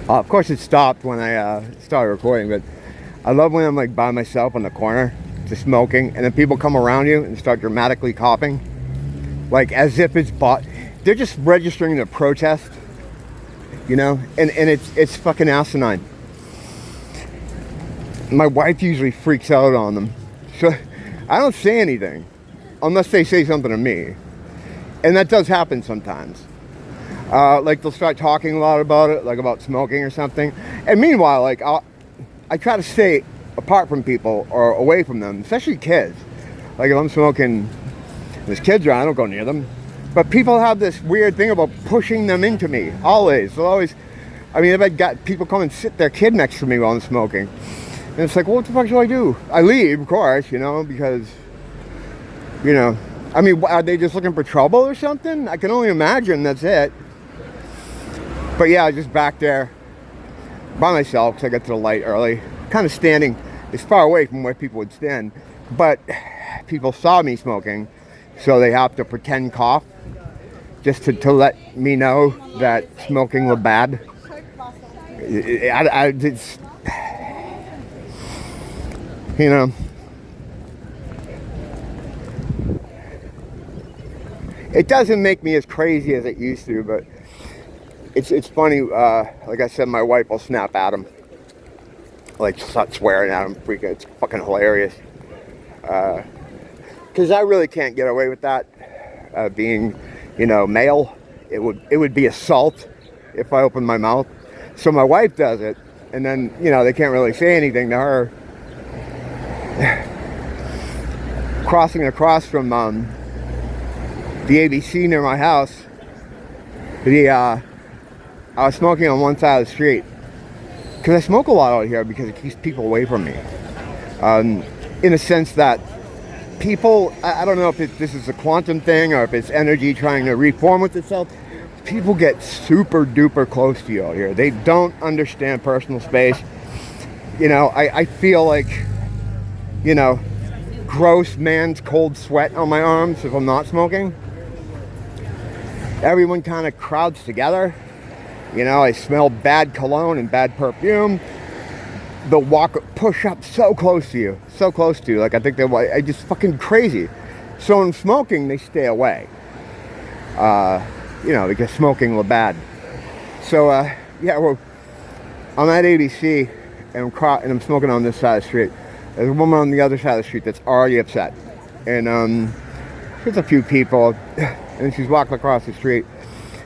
Of course, it stopped when I started recording, but I love when I'm like by myself in the corner, just smoking, and then people come around you and start dramatically coughing, like as if it's bought. They're just registering the protest, you know, and it's fucking asinine. My wife usually freaks out on them, so I don't say anything unless they say something to me, and that does happen sometimes. Like they'll start talking a lot about it, like about smoking or something. And meanwhile, like I try to stay apart from people or away from them, especially kids. Like if I'm smoking, there's kids around, I don't go near them. But people have this weird thing about pushing them into me, always. They'll always, I mean, if I got people come and sit their kid next to me while I'm smoking. And it's like, well, what the fuck do I do? I leave, of course, you know, because, you know, I mean, are they just looking for trouble or something? I can only imagine that's it. But yeah, I was just back there by myself because I got to the light early. Kind of standing as far away from where people would stand. But people saw me smoking, so they have to pretend cough just to let me know that smoking was bad. It's, you know, it doesn't make me as crazy as it used to, but it's funny. Like I said, my wife will snap at him, like start swearing at him, freaking. It's fucking hilarious. Because I really can't get away with that. Being, you know, male, it would be assault if I opened my mouth. So my wife does it, and then, you know, they can't really say anything to her. Crossing across from the ABC near my house, I was smoking on one side of the street because I smoke a lot out here because it keeps people away from me. In a sense that people, I don't know if this is a quantum thing or if it's energy trying to reform with itself. People get super duper close to you out here. They don't understand personal space. You know, I feel like, you know, gross man's cold sweat on my arms if I'm not smoking. Everyone kind of crowds together. You know, I smell bad cologne and bad perfume. They'll push up so close to you, like I think they're just fucking crazy. So when smoking, they stay away. You know, because smoking was bad. So yeah, well, I'm at ABC and I'm smoking on this side of the street. There's a woman on the other side of the street that's already upset, and there's a few people, and she's walking across the street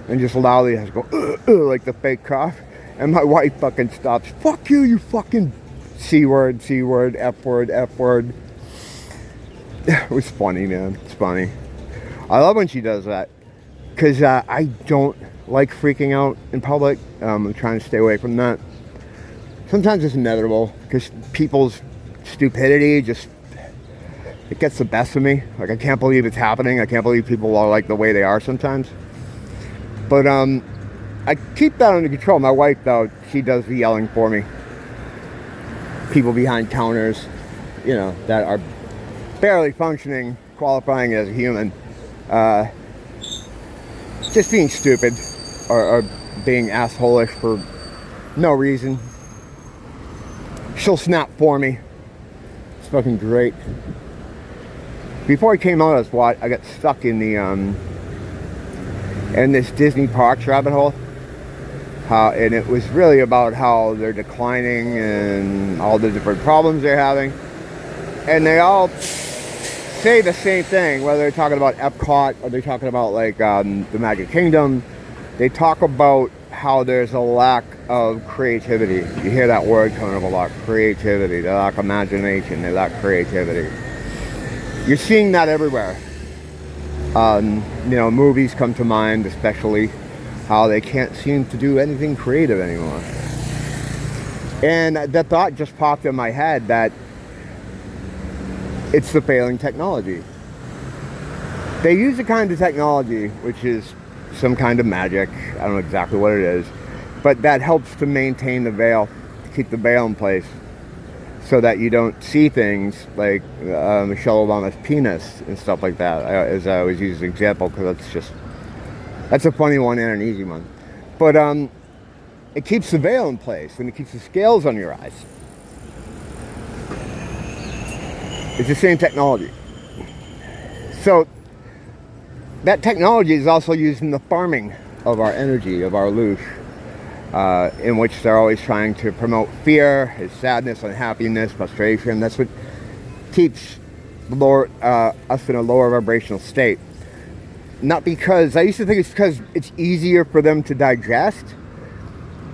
and just loudly has to go like the fake cough, and my wife fucking stops. Fuck you, you fucking C word, F word. It was funny, man. It's funny. I love when she does that because I don't like freaking out in public. I'm trying to stay away from that. Sometimes it's inevitable because people's stupidity just, it gets the best of me. Like, I can't believe it's happening. I can't believe people are like the way they are sometimes. But I keep that under control. My wife, though, she does the yelling for me. People behind counters, you know, that are barely functioning, qualifying as a human, just being stupid or being assholish for no reason. She'll snap for me. It's fucking great. Before I came out, I got stuck in the in this Disney parks rabbit hole. And it was really about how they're declining and all the different problems they're having. And they all say the same thing, whether they're talking about Epcot or they're talking about like the Magic Kingdom. They talk about how there's a lack of creativity. You hear that word coming up a lot, creativity. They lack imagination, they lack creativity. You're seeing that everywhere. You know, movies come to mind, especially how they can't seem to do anything creative anymore. And that thought just popped in my head that it's the failing technology. They use a kind of technology, which is some kind of magic. I don't know exactly what it is, but that helps to maintain the veil, to keep the veil in place, so that you don't see things like Michelle Obama's penis and stuff like that. As I always use as an example, because that's a funny one and an easy one. But it keeps the veil in place and it keeps the scales on your eyes. It's the same technology. So that technology is also used in the farming of our energy, of our loosh, in which they're always trying to promote fear, sadness, unhappiness, frustration. That's what keeps us in a lower vibrational state. Not because, I used to think it's because it's easier for them to digest.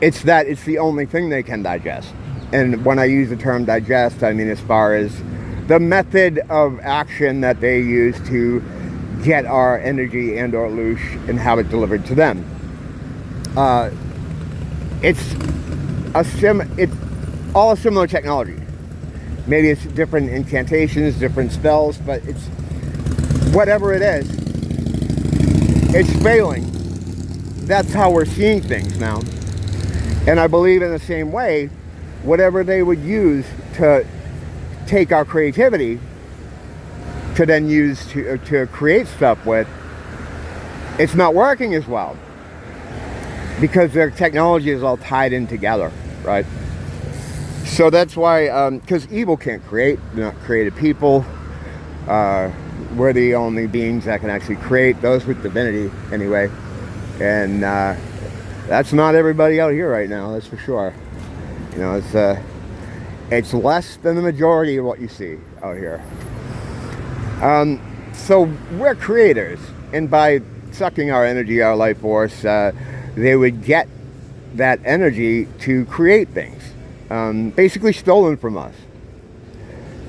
It's that it's the only thing they can digest. And when I use the term digest, I mean as far as the method of action that they use to get our energy and our loosh and have it delivered to them. It's all a similar technology. Maybe it's different incantations, different spells, but it's whatever it is, it's failing. That's how we're seeing things now. And I believe in the same way, whatever they would use to take our creativity to then use to create stuff with, it's not working as well because their technology is all tied in together, right? So that's why, because evil can't create, they're not created people. We're the only beings that can actually create, those with divinity anyway. And that's not everybody out here right now, that's for sure. You know, it's less than the majority of what you see out here. So we're creators, and by sucking our energy, our life force, they would get that energy to create things, basically stolen from us.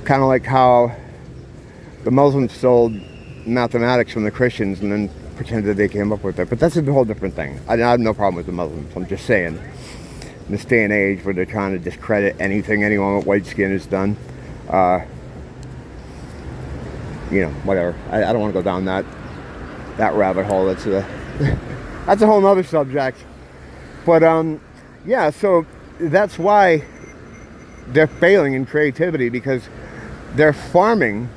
Kind of like how the Muslims stole mathematics from the Christians and then pretended they came up with it. But that's a whole different thing. I have no problem with the Muslims. I'm just saying, in this day and age where they're trying to discredit anything anyone with white skin has done, you know, whatever. I don't want to go down that rabbit hole. That's a whole nother subject. But yeah, so that's why they're failing in creativity, because their farming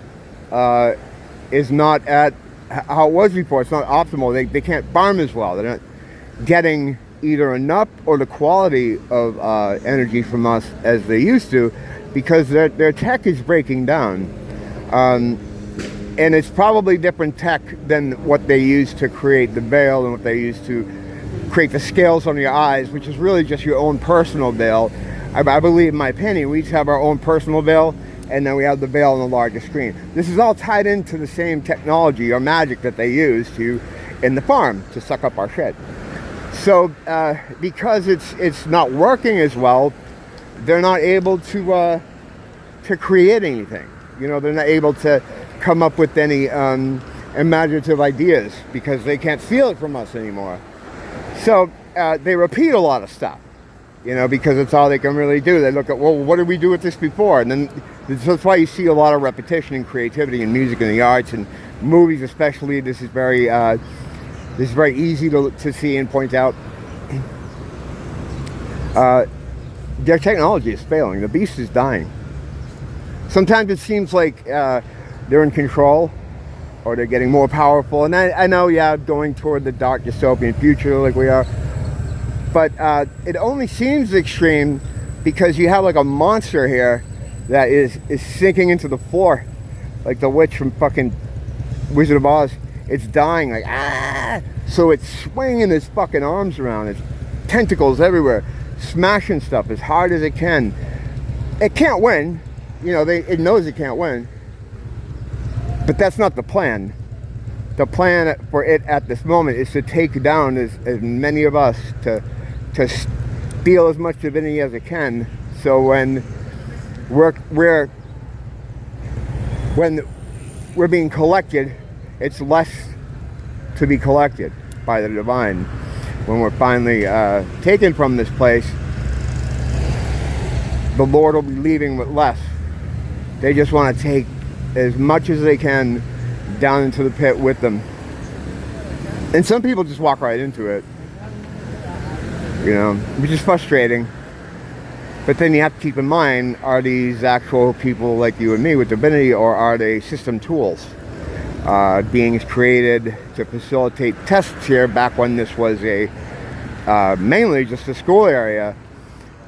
is not at how it was before. It's not optimal. They can't farm as well. They're not getting either enough or the quality of energy from us as they used to, because their tech is breaking down. And it's probably different tech than what they use to create the veil and what they use to create the scales on your eyes, which is really just your own personal veil. I believe, in my opinion, we each have our own personal veil, and then we have the veil on the larger screen. This is all tied into the same technology or magic that they use in the farm to suck up our shit. So because it's not working as well, they're not able to create anything. You know, they're not able to come up with any imaginative ideas because they can't feel it from us anymore. So they repeat a lot of stuff, you know, because it's all they can really do. They look at, well, what did we do with this before? And then that's why you see a lot of repetition in creativity and music and the arts and movies especially. This is very easy to see and point out. Their technology is failing. The beast is dying. Sometimes it seems like they're in control, or they're getting more powerful. And I know, yeah, going toward the dark dystopian future like we are. But it only seems extreme because you have like a monster here that is sinking into the floor, like the witch from fucking Wizard of Oz. It's dying, like, ah! So it's swinging its fucking arms around, its tentacles everywhere, smashing stuff as hard as it can. It can't win. You know, it knows it can't win. But that's not the plan. The plan for it at this moment is to take down as many of us, to steal as much divinity as it can. So when we're being collected, it's less to be collected by the divine. When we're finally taken from this place, the Lord will be leaving with less. They just want to take as much as they can down into the pit with them. And some people just walk right into it, you know, which is frustrating. But then you have to keep in mind, are these actual people like you and me with divinity, or are they system tools? Beings created to facilitate tests here back when this was a mainly just the school area.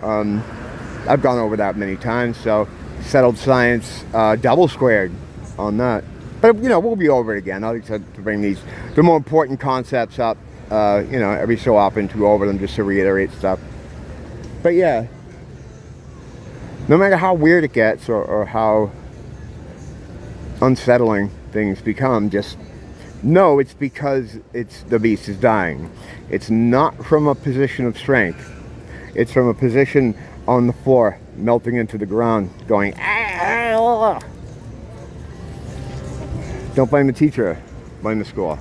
I've gone over that many times, so settled science double squared on that. But you know, we'll be over it again. I like to bring the more important concepts up, you know, every so often, to go over them just to reiterate stuff. But yeah, no matter how weird it gets or how unsettling things become, just know it's because the beast is dying. It's not from a position of strength. It's from a position on the floor, melting into the ground, going, ah. Don't blame the teacher, blame the school.